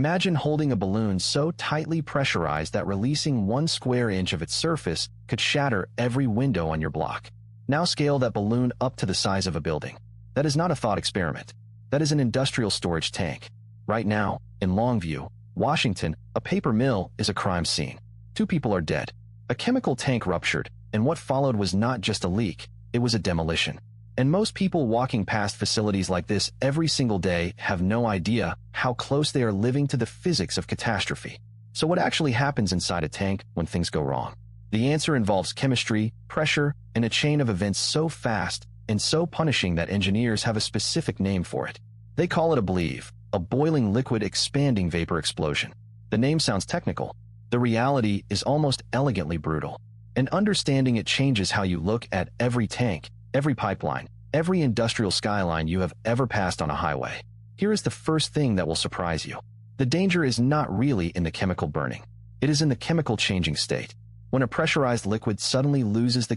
Imagine holding a balloon so tightly pressurized that releasing 1 square inch of its surface could shatter every window on your block. Now scale that balloon up to the size of a building. That is not a thought experiment. That is an industrial storage tank. Right now, in Longview, Washington, a paper mill is a crime scene. 2 people are dead. A chemical tank ruptured, and what followed was not just a leak, it was a demolition. And most people walking past facilities like this every single day have no idea how close they are living to the physics of catastrophe. So what actually happens inside a tank when things go wrong? The answer involves chemistry, pressure, and a chain of events so fast and so punishing that engineers have a specific name for it. They call it a BLEVE, a boiling liquid expanding vapor explosion. The name sounds technical. The reality is almost elegantly brutal. And understanding it changes how you look at every tank, every pipeline, every industrial skyline you have ever passed on a highway. Here is the first thing that will surprise you. The danger is not really in the chemical burning. It is in the chemical changing state. When a pressurized liquid suddenly loses the